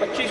25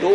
2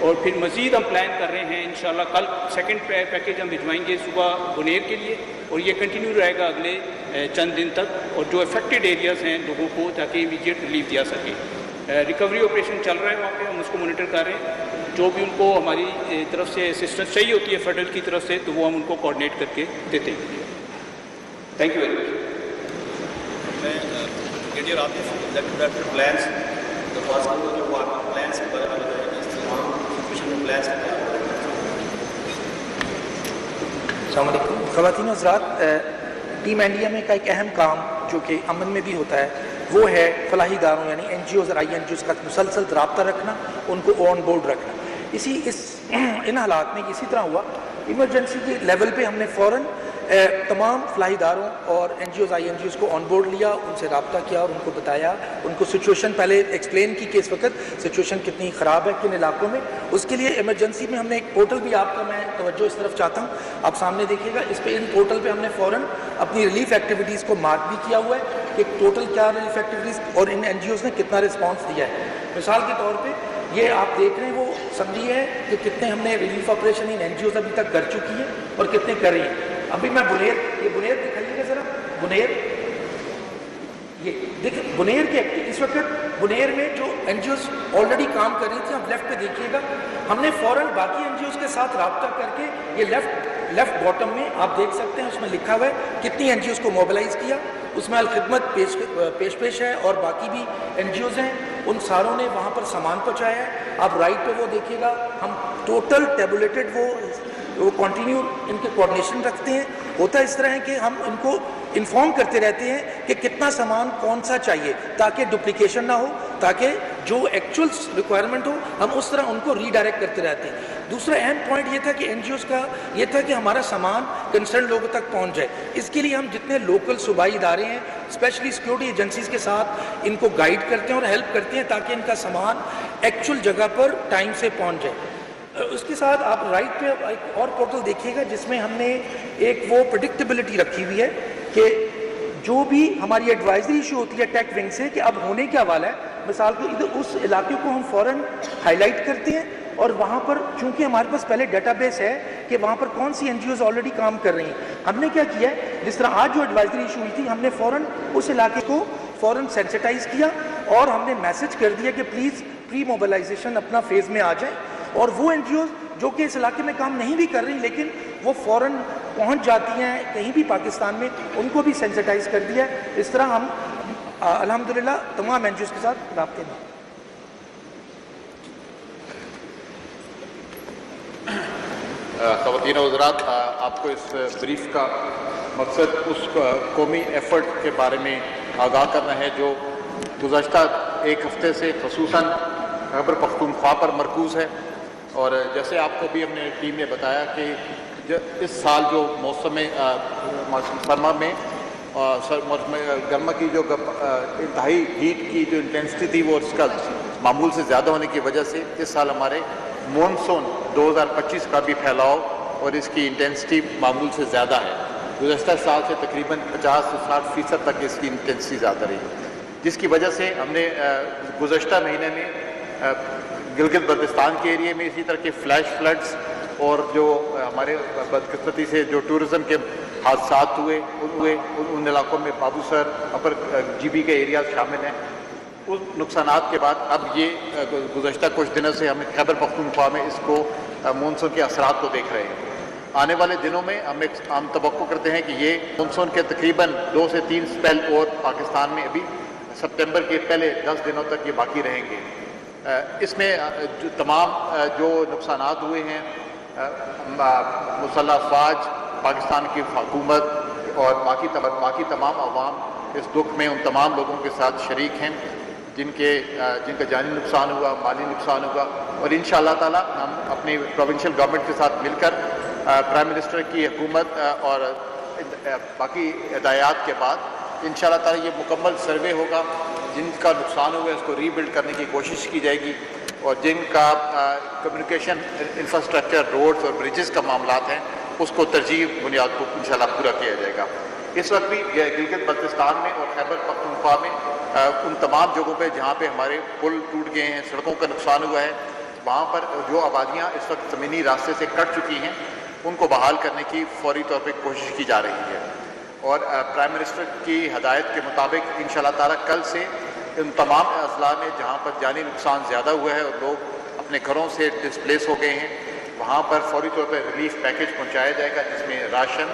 اور پھر مزید ہم پلان کر رہے ہیں انشاءاللہ کل سیکنڈ پیکیج ہم بھجوائیں گے صبح بنیر کے لیے، اور یہ کنٹینیو رہے گا اگلے چند دن تک، اور جو افیکٹڈ ایریاز ہیں لوگوں کو تاکہ امیڈیٹ ریلیف دیا سکے۔ ریکوری آپریشن چل رہا ہے وہاں پہ، ہم اس کو مانیٹر کر رہے ہیں، جو بھی ان کو ہماری طرف سے اسسٹنس چاہیے ہوتی ہے فیڈرل کی طرف سے تو وہ ہم ان کو کوآرڈینیٹ کر کے دیتے ہیں۔ Thank you very much. میں برگیڈیئر عاطف ایگزیکٹو ڈائریکٹر پلانس درخواست کروں گا کہ وہ آپ پلانس کے بارے میں بتائیں گے، تمام سچویشن میں پلانس کے بارے میں۔ السلام علیکم خواتین و حضرات، ٹیم انڈیا میں کا ایک اہم کام جو کہ امن میں بھی ہوتا ہے وہ ہے فلاحی اداروں یعنی این جی اوز اور آئی این جی اوز کا مسلسل رابطہ رکھنا، ان کو آن بورڈ رکھنا۔ ان حالات میں اسی طرح ہوا، ایمرجنسی کے لیول پہ ہم نے فوراً تمام فلاحی اداروں اور این جی اوز آئی این جی اوز کو آن بورڈ لیا، ان سے رابطہ کیا اور ان کو بتایا، ان کو سچویشن پہلے ایکسپلین کی کہ اس وقت سچویشن کتنی خراب ہے کن علاقوں میں۔ اس کے لیے ایمرجنسی میں ہم نے ایک پورٹل بھی آپ کا میں توجہ اس طرف چاہتا ہوں، آپ سامنے دیکھیے گا، اس پہ ان پورٹل پہ ہم نے فوراً اپنی ریلیف ایکٹیویٹیز کو مارک بھی کیا ہوا ہے کہ ٹوٹل کیا ریلیف ایکٹیویٹیز اور ان این جی اوز نے کتنا رسپانس دیا ہے۔ مثال کے طور پہ یہ آپ دیکھ رہے ہیں وہ سمری ہے کہ کتنے ہم نے ریلیف آپریشن ان این جی اوز ابھی تک کر چکی ہیں اور کتنے کر رہی ہیں۔ ابھی میں یہ بنیر دکھائیے گا ذرا، بنیر یہ دیکھیں بنیر کے اس وقت بنیر میں جو این جی اوز آلریڈی کام کر رہی تھی، آپ لیفٹ پہ دیکھیے گا، ہم نے فوراً باقی این جی اوز کے ساتھ رابطہ کر کے یہ لیفٹ باٹم میں آپ دیکھ سکتے ہیں اس میں لکھا ہوا ہے کتنی این جی اوز کو موبلائز کیا، اس میں الخدمت پیش ہے اور باقی بھی این جی اوز ہیں، ان ساروں نے وہاں پر سامان پہنچایا ہے۔ آپ رائٹ پہ وہ دیکھیے گا، ہم ٹوٹل ٹیبولیٹڈ وہ کنٹینیو ان کے کوآرڈینیشن رکھتے ہیں۔ ہوتا اس طرح ہے کہ ہم ان کو انفارم کرتے رہتے ہیں کہ کتنا سامان کون سا چاہیے تاکہ ڈپلیکیشن نہ ہو، تاکہ جو ایکچوئل ریکوائرمنٹ ہو ہم اس طرح ان کو ری ڈائریکٹ کرتے رہتے ہیں۔ دوسرا اہم پوائنٹ یہ تھا کہ این جی اوز کا یہ تھا کہ ہمارا سامان کنسرن لوگوں تک پہنچ جائے۔ اس کے لیے ہم جتنے لوکل صوبائی ادارے ہیں اسپیشلی سیکورٹی ایجنسیز کے ساتھ ان کو گائیڈ کرتے ہیں اور ہیلپ کرتے ہیں تاکہ ان کا سامان ایکچوئل جگہ پر ٹائم سے پہنچ جائے۔ اس کے ساتھ آپ رائٹ پہ ایک اور پورٹل دیکھیے گا جس میں ہم نے ایک وہ پریڈکٹیبلٹی رکھی ہوئی ہے کہ جو بھی ہماری ایڈوائزری ایشو ہوتی ہے ٹیک ونگ سے کہ اب ہونے کیا والا ہے، مثال کو ادھر اس علاقے کو ہم فوراً ہائی لائٹ کرتے ہیں اور وہاں پر چونکہ ہمارے پاس پہلے ڈیٹا بیس ہے کہ وہاں پر کون سی این جی اوز آلریڈی کام کر رہی ہیں، ہم نے کیا کیا ہے جس طرح آج جو ایڈوائزری ایشو ہوئی تھی ہم نے فوراً اس علاقے کو فوراً سینسٹائز کیا اور ہم نے میسج کر دیا کہ پلیز پری موبلائزیشن اپنا فیز میں آ جائیں، اور وہ این جی اوز جو کہ اس علاقے میں کام نہیں بھی کر رہی لیکن وہ فوراً پہنچ جاتی ہیں کہیں بھی پاکستان میں، ان کو بھی سینسٹائز کر دیا ہے۔ اس طرح ہم الحمدللہ تمام این جی اوز کے ساتھ رابطے میں۔ خواتین و حضرات، آپ کو اس بریف کا مقصد اس قومی ایفرٹ کے بارے میں آگاہ کرنا ہے جو گزشتہ ایک ہفتے سے خصوصاً خیبر پختونخوا پر مرکوز ہے، اور جیسے آپ کو بھی ہم نے ٹیم نے بتایا کہ اس سال جو موسم سرما میں گرما کی جو انتہائی ہیٹ کی جو انٹینسٹی تھی وہ اس کا معمول سے زیادہ ہونے کی وجہ سے اس سال ہمارے مونسون 2025 کا بھی پھیلاؤ اور اس کی انٹینسٹی معمول سے زیادہ ہے۔ گزشتہ سال سے تقریباً 50 سے 60% تک اس کی انٹینسٹی زیادہ رہی، جس کی وجہ سے ہم نے گزشتہ مہینے میں گلگت بلتستان کے ایریے میں اسی طرح کے فلیش فلڈز اور جو ہمارے بدقسمتی سے جو ٹورزم کے حادثات ہوئے ان علاقوں میں بابو سر اپر جی بی کے ایریاز شامل ہیں۔ اس نقصانات کے بعد اب یہ گزشتہ کچھ دنوں سے ہم خیبر پختونخوا میں اس کو مونسون کے اثرات کو دیکھ رہے ہیں۔ آنے والے دنوں میں ہم توقع کرتے ہیں کہ یہ مونسون کے تقریباً 2 سے 3 سپیل اور پاکستان میں ابھی سپتمبر کے پہلے 10 دنوں تک یہ باقی رہیں گے۔ اس میں تمام جو نقصانات ہوئے ہیں مسلح افواج، پاکستان کی حکومت اور باقی تمام عوام اس دکھ میں ان تمام لوگوں کے ساتھ شریک ہیں جن کا جانی نقصان ہوا، مالی نقصان ہوا، اور انشاءاللہ تعالی ہم اپنی پروونشل گورنمنٹ کے ساتھ مل کر پرائم منسٹر کی حکومت اور باقی ہدایات کے بعد انشاءاللہ تعالی یہ مکمل سروے ہوگا، جن کا نقصان ہوا ہے اس کو ری بلڈ کرنے کی کوشش کی جائے گی، اور جن کا کمیونیکیشن انفراسٹرکچر روڈز اور بریجز کا معاملات ہیں اس کو ترجیح بنیاد کو انشاءاللہ پورا کیا جائے گا۔ اس وقت بھی گلگت بلتستان میں اور خیبر پختونخوا میں ان تمام جگہوں پہ جہاں پہ ہمارے پل ٹوٹ گئے ہیں، سڑکوں کا نقصان ہوا ہے، وہاں پر جو آبادیاں اس وقت زمینی راستے سے کٹ چکی ہیں ان کو بحال کرنے کی فوری طور پہ کوشش کی جا رہی ہے، اور پرائم منسٹر کی ہدایت کے مطابق انشاءاللہ تعالیٰ کل سے ان تمام اضلاع میں جہاں پر جانی نقصان زیادہ ہوا ہے اور لوگ اپنے گھروں سے ڈسپلیس ہو گئے ہیں، وہاں پر فوری طور پر ریلیف پیکج پہنچایا جائے گا، جس میں راشن،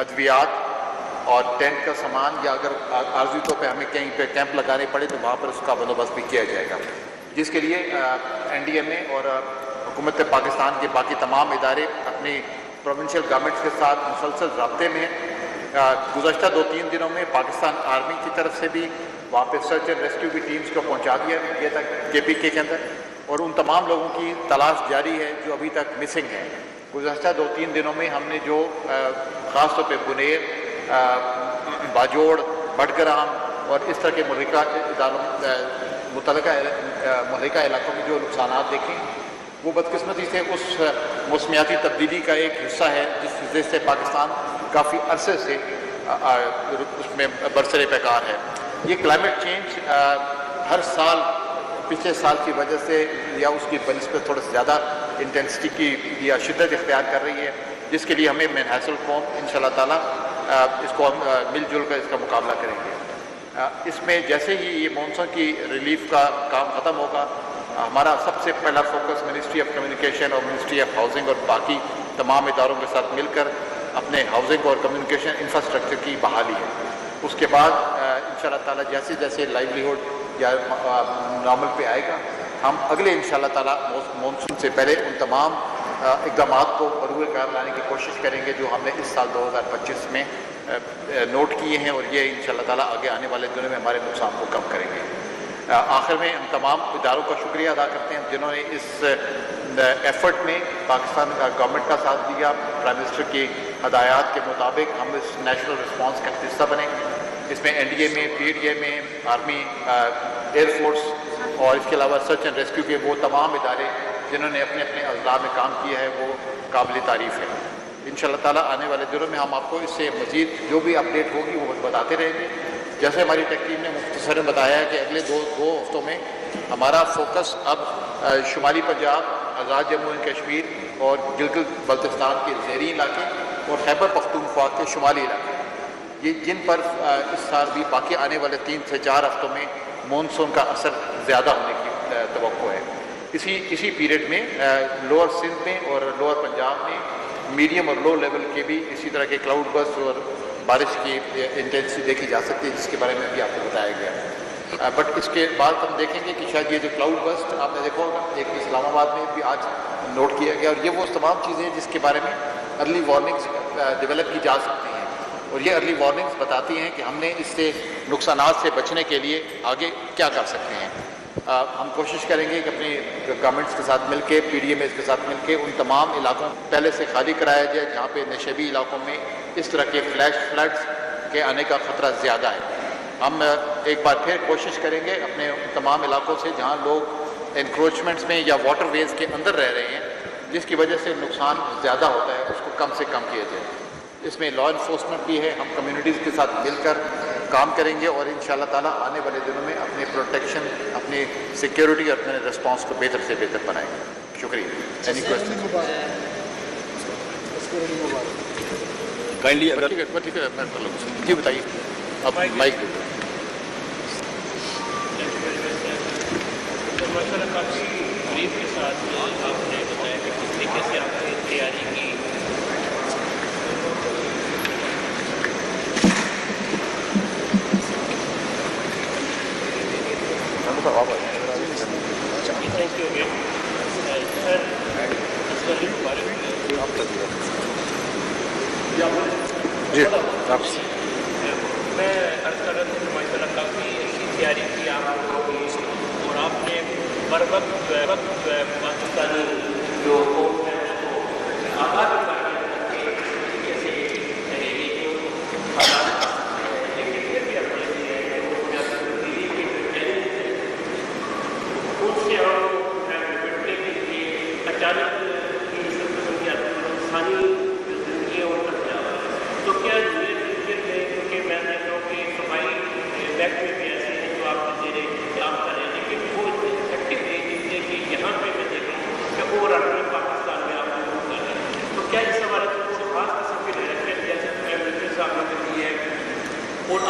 ادویات اور ٹینٹ کا سامان، یا اگر عارضی طور پہ ہمیں کہیں پہ کیمپ لگانے پڑے تو وہاں پر اس کا بندوبست بھی کیا جائے گا، جس کے لیے NDMA اور حکومت پاکستان کے باقی تمام ادارے اپنی پروونشل گورنمنٹس کے ساتھ مسلسل رابطے میں ہیں۔ گزشتہ 2-3 دنوں میں پاکستان آرمی کی طرف سے بھی وہاں پہ سرچ اینڈ ریسکیو کی ٹیمز کو پہنچا دیا گیا تھا KPK کے اندر، اور ان تمام لوگوں کی تلاش جاری ہے جو ابھی تک مسنگ ہیں۔ گزشتہ 2-3 دنوں میں ہم نے جو خاص طور پہ بنیر، باجوڑ، بٹگرام اور اس طرح کے متعلقہ مہلکہ علاقوں میں جو نقصانات دیکھیں وہ بدقسمتی سے اس موسمیاتی تبدیلی کا ایک حصہ ہے جس وجہ سے پاکستان کافی عرصے سے اس میں برسر پیکار ہے۔ یہ کلائمیٹ چینج ہر سال پچھلے سال کی وجہ سے یا اس کی بنسبت تھوڑا زیادہ انٹینسٹی کی یا شدت اختیار کر رہی ہے، جس کے لیے ہمیں من حیث القوم انشاءاللہ تعالیٰ اس کو ہم مل جل کر اس کا مقابلہ کریں گے۔ اس میں جیسے ہی یہ مونسون کی ریلیف کا کام ختم ہوگا، ہمارا سب سے پہلا فوکس منسٹری آف کمیونیکیشن اور منسٹری آف ہاؤسنگ اور باقی تمام اداروں کے ساتھ مل کر اپنے ہاؤسنگ اور کمیونیکیشن انفراسٹرکچر کی بحالی ہے۔ اس کے بعد انشاءاللہ تعالیٰ جیسے جیسے لائیولیہڈ یا نارمل پہ آئے گا، ہم اگلے انشاءاللہ تعالیٰ مونسون سے پہلے ان تمام اقدامات کو عروج کار لانے کی کوشش کریں گے جو ہم نے اس سال 2025 میں نوٹ کیے ہیں، اور یہ انشاءاللہ تعالیٰ آگے آنے والے دنوں میں ہمارے نقصان کو کم کریں گے۔ آخر میں ہم تمام اداروں کا شکریہ ادا کرتے ہیں جنہوں نے اس ایفرٹ میں پاکستان کا گورنمنٹ کا ساتھ دیا۔ پرائم منسٹر کی ہدایات کے مطابق ہم اس نیشنل رسپانس کا حصہ بنے، اس میں NDMA، PDMA، army, air force اور اس کے علاوہ سرچ اینڈ ریسکیو کے وہ تمام ادارے جنہوں نے اپنے اپنے اضلاع میں کام کیا ہے وہ قابل تعریف ہے۔ انشاءاللہ تعالیٰ آنے والے دنوں میں ہم آپ کو اس سے مزید جو بھی اپڈیٹ ہوگی وہ بتاتے رہیں گے۔ جیسے ہماری ٹیک ٹیم نے مختصر بتایا ہے کہ اگلے دو ہفتوں میں ہمارا فوکس اب شمالی پنجاب، آزاد جموں و کشمیر اور گلگت بلتستان کے زیریں علاقے اور خیبر پختونخوا کے شمالی علاقے، یہ جن پر اس سال بھی باقی آنے والے 3 سے 4 ہفتوں میں مونسون کا اثر زیادہ ہونے کی توقع ہے۔ اسی پیریڈ میں لوور سندھ میں اور لوور پنجاب میں میڈیم اور لو لیول کے بھی اسی طرح کے کلاؤڈ برسٹ اور بارش کی انٹینسٹی دیکھی جا سکتی ہے، جس کے بارے میں بھی آپ کو بتایا گیا ہے۔ بٹ اس کے بعد ہم دیکھیں گے کہ شاید یہ جو کلاؤڈ برسٹ آپ نے دیکھا ہوگا ایک اسلام آباد میں بھی آج نوٹ کیا گیا، اور یہ وہ تمام چیزیں ہیں جس کے بارے میں ارلی وارننگز ڈیولپ کی جا سکتی ہیں، اور یہ ارلی وارننگز بتاتی ہیں کہ ہم نے اس سے نقصانات سے بچنے کے لیے آگے کیا کر سکتے ہیں۔ ہم کوشش کریں گے کہ اپنی گورنمنٹس کے ساتھ مل کے، PDMAs کے ساتھ مل کے ان تمام علاقوں پہلے سے خالی کرایا جائے جہاں پہ نشیبی علاقوں میں اس طرح کے فلیش فلڈز کے آنے کا خطرہ زیادہ ہے۔ ہم ایک بار پھر کوشش کریں گے اپنے تمام علاقوں سے جہاں لوگ انکروچمنٹس میں یا واٹر ویز کے اندر رہ رہے ہیں جس کی وجہ سے نقصان زیادہ ہوتا ہے، اس کو کم سے کم کیا جائے۔ اس میں لا انفورسمنٹ بھی ہے، ہم کمیونٹیز کے ساتھ مل کر کام کریں گے اور انشاءاللہ تعالیٰ آنے والے دنوں میں اپنے پروٹیکشن، اپنی سیکیورٹی اور اپنے رسپانس کو بہتر سے بہتر بنائیں گے۔ شکریہ۔ Any question? کائنڈلی اگر ٹھیک ہے میں کر لوں گا۔ جی بتائیے، اب مائک دے دیں۔ ماشاء اللہ کافی بریف کے ساتھ آپ نے بتایا کہ کس طریقے سے آپ نے تیاری کی۔ تھینک یو اگین سر۔ جی میں عرض کر رہا تھا کہ ماشاء اللہ کافی اچھی تیاری کی آپ لوگوں کی، اور آپ نے بر وقت پاکستانی جو قوم ہے اس کو آگاہ بھی کر کے کیسے ریلی کے حالات، لیکن پھر بھی اپنے ریلی کے جو چیلنج ہیں ان سے ہم نپٹنے کے لیے اچانک کی انسانی جو زندگی ہے ان پر کیا تو کیا کیونکہ میں دیکھ رہا ہوں کہ صفائی محکمے میں ایسے ہیں جو آپ کے زیر کام کر رہے ہیں، لیکن وہ اتنے افیکٹو نہیں دکھتے کہ یہاں پہ میں دیکھ رہا ہوں